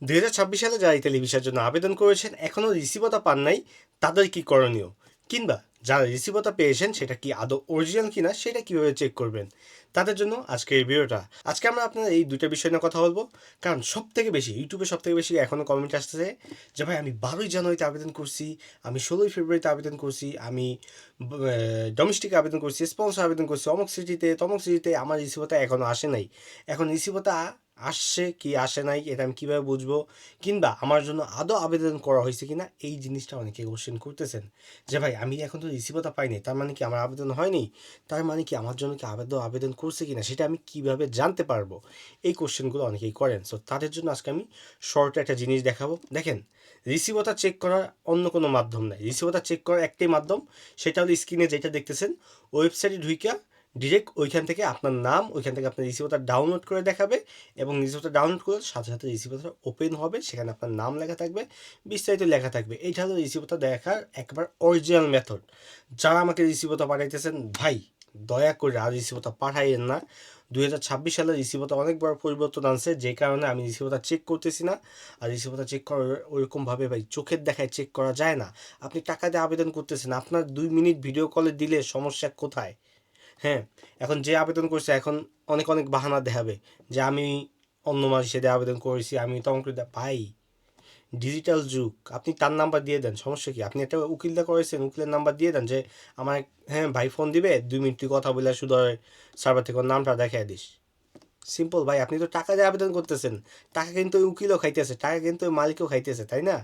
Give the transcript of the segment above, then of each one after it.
2026 সালে যারা ইতালি ভিসার জন্য আবেদন করেছেন এখনও রিসিভতা পান নাই, তাদের কি করণীয়? কিংবা যারা রিসিভতা পেয়েছেন সেটা কি আদৌ অরিজিনাল কিনা সেটা কিভাবে চেক করবেন? তাদের জন্য আজকে এই ভিডিওটা। আজকে আমরা আপনার এই দুইটা বিষয় নিয়ে কথা বলবো। কারণ সব থেকে বেশি ইউটিউবে সব থেকে বেশি এখনও কমেন্ট আসতেছে যে ভাই আমি 12ই জানুয়ারিতে আবেদন করছি, আমি 16ই ফেব্রুয়ারিতে আবেদন করছি, আমি ডোমেস্টিকে আবেদন করছি, স্পন্সর আবেদন করছি, অমুক সিটিতে তমুক সিটিতে, আমার রিসিভতা এখনও আসে নাই। এখন রিসিভতা আসছে কি আসে নাই এটা আমি কীভাবে বুঝবো? কিংবা আমার জন্য আদৌ আবেদন করা হয়েছে কিনা এই জিনিসটা অনেকে কোশ্চেন করতেছেন যে ভাই আমি এখন তো রিসিভতা পাইনি, তার মানে কি আমার আবেদন হয়নি? তার মানে কি আমার জন্য কি আবেদন করছে কিনা সেটা আমি কিভাবে জানতে পারবো? এই কোশ্চেনগুলো অনেকেই করেন। সো তাদের জন্য আজকে আমি শর্ট একটা জিনিস দেখাবো। দেখেন, রিসিভতা চেক করার অন্য কোনো মাধ্যম নাই। রিসিভতা চেক করার একটাই মাধ্যম, সেটা হলো স্ক্রিনে যেটা দেখতেছেন, ওয়েবসাইটে ঢুইকা ডিরেক্ট ওইখান থেকে আপনার নাম, ওইখান থেকে আপনার রিসিভটা ডাউনলোড করে দেখাবে এবং রিসিভটা ডাউনলোড করে সাথে সাথে রিসিভটা ওপেন হবে, সেখানে আপনার নাম লেখা থাকবে, বিস্তারিত লেখা থাকবে। এইটা হলো রিসিভটা দেখার একবার অরিজিনাল মেথড। যারা আমাকে রিসিভটা পাঠাইতেছেন ভাই, দয়া করে আর রিসিভটা পাঠাইয়েন না। 2026 সালে রিসিভটা অনেক বড় পরিবর্তন আনছে, যে কারণে আমি রিসিভটা চেক করতেছি না। আর রিসিভটা চেক করার ওইরকমভাবে ভাই চোখের দেখায় চেক করা যায় না। আপনি টাকা দিয়ে আবেদন করতেছেন, আপনার 2 মিনিট ভিডিও কলে দিলে সমস্যা কোথায়? হ্যাঁ, এখন যে আবেদন করছে এখন অনেক অনেক বাহানা দেখাবে যে আমি অন্য মাসে দিয়ে আবেদন করেছি, আমি তখন করে ভাই, ডিজিটাল যুগ, আপনি তার নাম্বার দিয়ে দেন, সমস্যা কি? আপনি একটা উকিলটা করেছেন, উকিলের নাম্বার দিয়ে দেন যে আমার, হ্যাঁ ভাই ফোন দিবে, 2 মিনিট তুই কথা বলে শুধু সার্ভার থেকে ওর নামটা দেখাই দিস। সিম্পল ভাই, আপনি তো টাকা দিয়ে আবেদন করতেছেন, টাকা কিন্তু ওই উকিলও খাইতেছে, টাকা কিন্তু ওই মালিকও খাইতেছে, তাই না?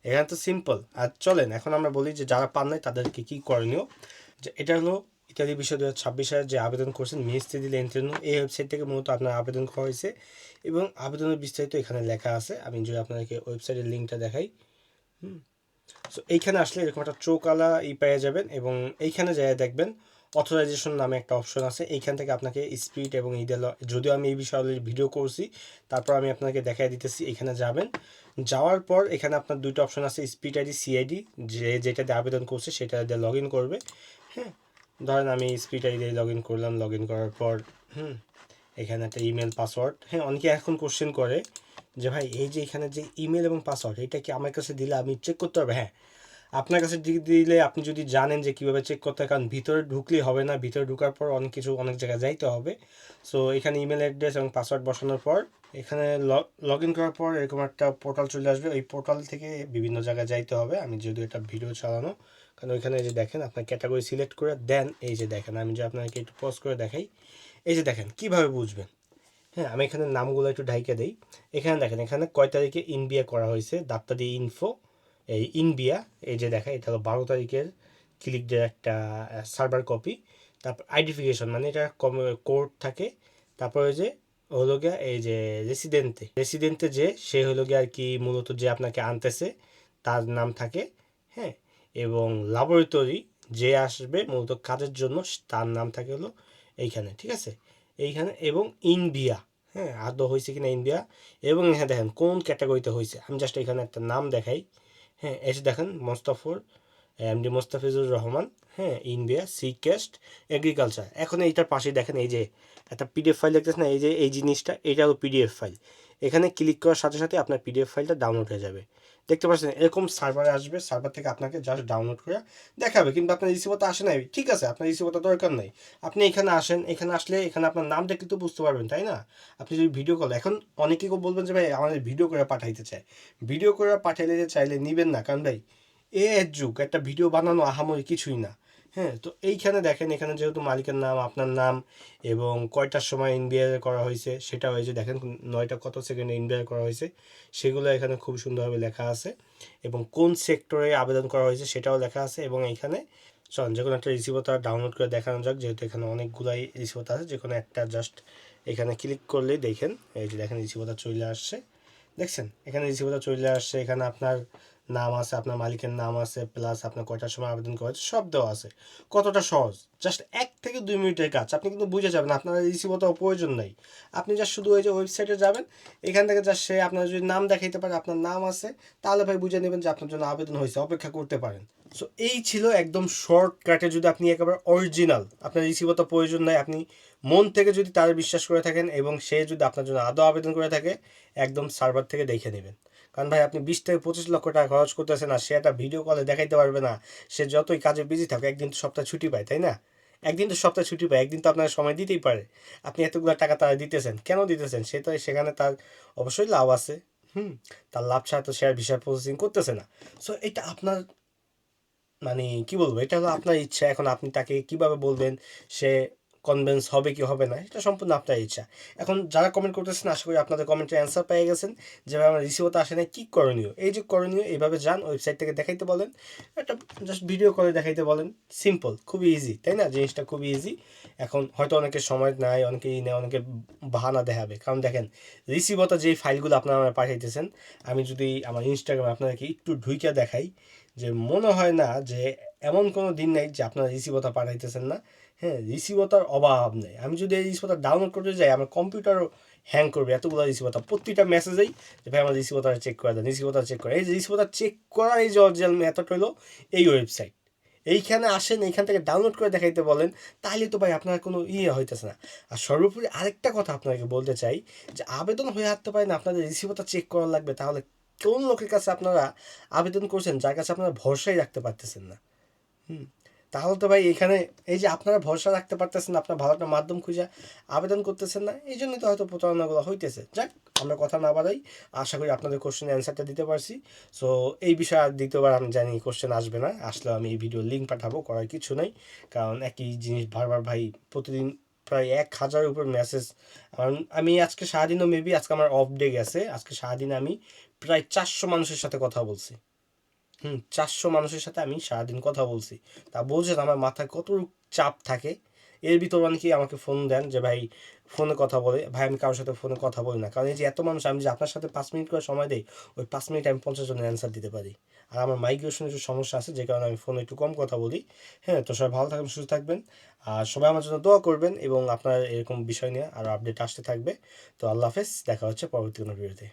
এখানে তো সিম্পল। আর চলেন এখন আমরা বলি যে যারা পান নাই তাদেরকে কী করণীয়। যে এটা হলো ইত্যাদি বিষয় 2026 সালে যে আবেদন করছেন মিনিস্ট্রি দিলে ইন্টারভিউ, এই ওয়েবসাইট থেকে মূলত আপনার আবেদন করা হয়েছে এবং আবেদনের বিস্তারিত এখানে লেখা আছে। আমি যদি আপনাদেরকে ওয়েবসাইটের লিঙ্কটা দেখাই, সো এইখানে আসলে এরকম একটা চৌকালা পেয়ে যাবেন এবং এইখানে যাই দেখবেন অথরাইজেশন নামে একটা অপশন আছে। এইখান থেকে আপনাকে স্পিড এবং ইডেল, যদিও আমি এই বিষয়ে অলরেডি ভিডিও করছি, তারপর আমি আপনাকে দেখাই দিতেছি। এখানে যাবেন, যাওয়ার পর এখানে আপনার দুইটা অপশন আছে, স্পিড আইডি, সিআইডি, যেটাতে আবেদন করছে সেটা দিয়ে লগ ইন করবে। হ্যাঁ, ধরেন আমি স্পিড আইডি দিয়ে লগ ইন করলাম, লগ ইন করার পর এখানে একটা ইমেল পাসওয়ার্ড। হ্যাঁ, অনেকে এখন কোশ্চেন করে যে ভাই এই যে এখানে যে ইমেল এবং পাসওয়ার্ড, এটা কি আমার কাছে দিলে আমি চেক করতে পারবো? হ্যাঁ, আপনার কাছে দিলে আপনি যদি জানেন যে কীভাবে চেক করতে হয়, কারণ ভিতরে ঢুকলেই হবে না, ভিতরে ঢুকার পর অনেক কিছু অনেক জায়গায় যাইতে হবে। সো এখানে ইমেল অ্যাড্রেস এবং পাসওয়ার্ড বসানোর পর এখানে লগ ইন করার পর এরকম একটা পোর্টাল চলে আসবে। ওই পোর্টাল থেকে বিভিন্ন জায়গায় যাইতে হবে। আমি যেহেতু এটা ভিডিও চালানো, কারণ ওইখানে যে দেখেন আপনার ক্যাটাগরি সিলেক্ট করে দেন, এই যে দেখেন আমি যে আপনাকে একটু পজ করে দেখাই, এই যে দেখেন কীভাবে বুঝবেন। হ্যাঁ, আমি এখানে নামগুলো একটু ঢাইকে দিই। এখানে দেখেন এখানে কয় তারিখে ইনবিয়া করা হয়েছে, ডাক্তার দিয়ে ইনফো, এই ইনবিয়া, এই যে দেখা এটা হলো 12 তারিখের ক্লিক যে একটা সার্ভার কপি। তারপর আইডেন্টিফিকেশন, মানে এটা কোড থাকে। তারপরে যে হলো গিয়া এই যে রেসিডেন্টে যে সে হলো গিয়া আর কি মূলত যে আপনাকে আনতেছে তার নাম থাকে। হ্যাঁ, এবং ল্যাবরেটরি যে আসবে মূলত কাজের জন্য তার নাম থাকে হলো এইখানে, ঠিক আছে? এইখানে এবং ইনবিয়া, হ্যাঁ আদৌ হয়েছে কিনা ইনবিয়া, এবং হ্যাঁ দেখেন কোন ক্যাটাগরিতে হয়েছে। আমি জাস্ট এখানে একটা নাম দেখাই। হ্যাঁ, এসে দেখেন মোস্তাফর, এমডি মোস্তাফিজুর রহমান, হ্যাঁ ইন্ডিয়া সি ক্যাস্ট এগ্রিকালচার। এখন এইটার পাশেই দেখেন এই যে একটা পিডিএফ ফাইল দেখতেছেন না, এই যে এই জিনিসটা, এটা হলো পিডিএফ ফাইল। এখানে ক্লিক করার সাথে সাথে আপনার পিডিএফ ফাইলটা ডাউনলোড হয়ে যাবে। দেখতে পাচ্ছেন এরকম সার্ভারে আসবে, সার্ভার থেকে আপনাকে জাস্ট ডাউনলোড করে দেখাবে। কিন্তু আপনার রিসিভারটা আসে নাই, ঠিক আছে, আপনার রিসিভারটা দরকার নাই। আপনি এখানে আসেন, এখানে আসলে এখানে আপনার নামটা কিন্তু বুঝতে পারবেন, তাই না? আপনি যদি ভিডিও কল, এখন অনেকেই বলবেন যে ভাই আমাদের ভিডিও করে পাঠাইতে চায়, ভিডিও করে পাঠাইলে চাইলে নিবেন না, কারণ ভাই এর যুগ, একটা ভিডিও বানানো আহামরি কিছুই না। হ্যাঁ, তো এইখানে দেখেন এখানে যেহেতু মালিকের নাম, আপনার নাম এবং কয়টার সময় ইনবিআর করা হয়েছে সেটা হয়েছে দেখেন, 9টা কত সেকেন্ডে ইনবিআর করা হয়েছে সেগুলো এখানে খুব সুন্দরভাবে লেখা আছে এবং কোন সেক্টরে আবেদন করা হয়েছে সেটাও লেখা আছে। এবং এইখানে চলুন যে কোনো একটা রিসিভার ডাউনলোড করে দেখানো যাক, যেহেতু এখানে অনেকগুলাই রিসিভার আছে, যে কোনো একটা জাস্ট এখানে ক্লিক করলেই দেখেন এই যে দেখেন রিসিভার চলে আসছে। দেখছেন এখানে রিসিভারটা চলে আসছে, এখানে আপনার নাম আছে, আপনার মালিকের নাম আছে, প্লাস আপনার কয়টার সময় আবেদন করা হচ্ছে সব দেওয়া আছে। কতটা সহজ, জাস্ট 1 থেকে 2 মিনিটের কাজ, আপনি কিন্তু বুঝে যাবেন, আপনার রিসিভারটাও প্রয়োজন নেই। আপনি জাস্ট শুধু ওই যে ওয়েবসাইটে যাবেন, এখান থেকে জাস্ট সে আপনার যদি নাম দেখাইতে পারে, আপনার নাম আছে, তাহলে ভাই বুঝে নেবেন যে আপনার জন্য আবেদন হয়েছে, অপেক্ষা করতে পারেন। সো এই ছিল একদম শর্টকাটে, যদি আপনি একেবারে অরিজিনাল, আপনার রিসিভারটা প্রয়োজন নাই, আপনি মন থেকে যদি তার বিশ্বাস করে থাকেন এবং সে যদি আপনার জন্য আদৌ আবেদন করে থাকে, একদম সার্ভার থেকে দেখে নেবেন। কারণ ভাই আপনি 20 থেকে 25 লক্ষ টাকা খরচ করতেছেন আর সে একটা ভিডিও কলে দেখাইতে পারবে না। সে যতই কাজে বিজি থাকে, একদিন তো সপ্তাহে ছুটি পায়, তাই না? একদিন তো সপ্তাহে ছুটি পায়, একদিন তো আপনার সময় দিতেই পারে। আপনি এতগুলো টাকা তারা দিতেছেন, কেন দিতেছেন? সে তো সেখানে তার অবশ্যই লাভ আছে। হুম। তার লাভ ছাড়া তো শেয়ার ভিসা প্রসেসিং করতেছে না। সো এটা আপনার, মানে কি বলবো, এটা হলো আপনার ইচ্ছা। এখন আপনি তাকে কিভাবে বলবেন, সে কনভিন্স হবে কি হবে না, এটা সম্পূর্ণ আপনার ইচ্ছা। এখন যারা কমেন্ট করতেছেন, আশা করি আপনাদের কমেন্টের অ্যান্সার পেয়ে গেছেন। যেভাবে আমার রিসিভতে আসে না, কি করণীয়? এই যে করণীয়, এইভাবে যান, ওয়েবসাইট থেকে দেখাইতে বলেন, একটা জাস্ট ভিডিও করে দেখাইতে বলেন। সিম্পল, খুবই ইজি, তাই না? জিনিসটা খুবই ইজি। এখন হয়তো অনেকের সময় নাই, অনেকেই নেই, অনেকে বাহানা দেখাবে। কারণ দেখেন, রিসিভতা যেই ফাইলগুলো আপনারা আমার পাঠাইতেছেন, আমি যদি আমার ইনস্টাগ্রামে আপনাদেরকে একটু ঢুইকা দেখাই, যে মনে হয় না যে এমন কোনো দিন নেই যে আপনারা রিসিভতা পাঠাইতেছেন না। হ্যাঁ, রিসিভতার অভাব নেই। আমি যদি এই রিসিভতা ডাউনলোড করতে যাই, আমার কম্পিউটারও হ্যাং করবে, এতগুলো রিসিভতা প্রতিটা মেসেজেই যে ভাই আমার রিসিভতা চেক করে দেন, রিসিভতা চেক করে। এই যে রিসিভতা চেক করার এই যে অরিজিনাল মেথড হলো এই ওয়েবসাইট। এইখানে আসেন, এইখান থেকে ডাউনলোড করে দেখাইতে বলেন, তাহলে তো ভাই আপনার কোনো ইয়ে হইতেছে না। আর সর্বোপরি আরেকটা কথা আপনাকে বলতে চাই, যে আবেদন হয়ে আসতে পারে না, আপনাদের রিসিভতা চেক করা লাগবে। তাহলে কোন লোকের কাছে আপনারা আবেদন করছেন যার কাছে আপনারা ভরসাই রাখতে পারতেছেন না? হুম। তাহলে তো ভাই এখানে, এই যে আপনারা ভরসা রাখতে পারতেছেন না, আপনার ভালো একটা মাধ্যম খুঁজে আবেদন করতেছেন না, এই জন্যই তো হয়তো প্রতারণাগুলো হইতেছে। যাক, আমরা কথা না বাড়াই, আশা করি আপনাদের কোশ্চেনের অ্যান্সারটা দিতে পারছি। সো এই বিষয়ে আর দ্বিতীয়বার আমি জানি কোশ্চেন আসবে না, আসলে আমি এই ভিডিওর লিঙ্ক পাঠাবো, করার কিছু নেই। কারণ একই জিনিস বারবার ভাই, প্রতিদিন প্রায় 1,000-এর উপর মেসেজ। আমি আজকে সারাদিনও, মেবি আজকে আমার অফ ডে গেছে, আজকে সারাদিনে আমি প্রায় 400 মানুষের সাথে কথা বলছি। 400 মানুষের সাথে আমি সারাদিন কথা বলছি। তা বলছেন আমার মাথায় কত চাপ থাকে। এর ভিতর অনেকেই আমাকে ফোন দেন যে ভাই ফোনে কথা বলে। ভাই আমি কারোর সাথে ফোনে কথা বলি না, কারণ এই যে এত মানুষ, আমি যে আপনার সাথে 5 মিনিট করে সময় দেই, ওই 5 মিনিট আমি 50 জনের অ্যান্সার দিতে পারি। আর আমার মাইগ্রেশনের একটু সমস্যা আছে, যে কারণে আমি ফোনে একটু কম কথা বলি। হ্যাঁ, তো সবাই ভালো থাকবেন, সুস্থ থাকবেন। আর সবাই আমার জন্য দোয়া করবেন, এবং আপনার এরকম বিষয় নিয়ে আরও আপডেট আসতে থাকবে। তো আল্লাহ হাফেজ, দেখা হচ্ছে পরবর্তী কোনো ভিডিওতে।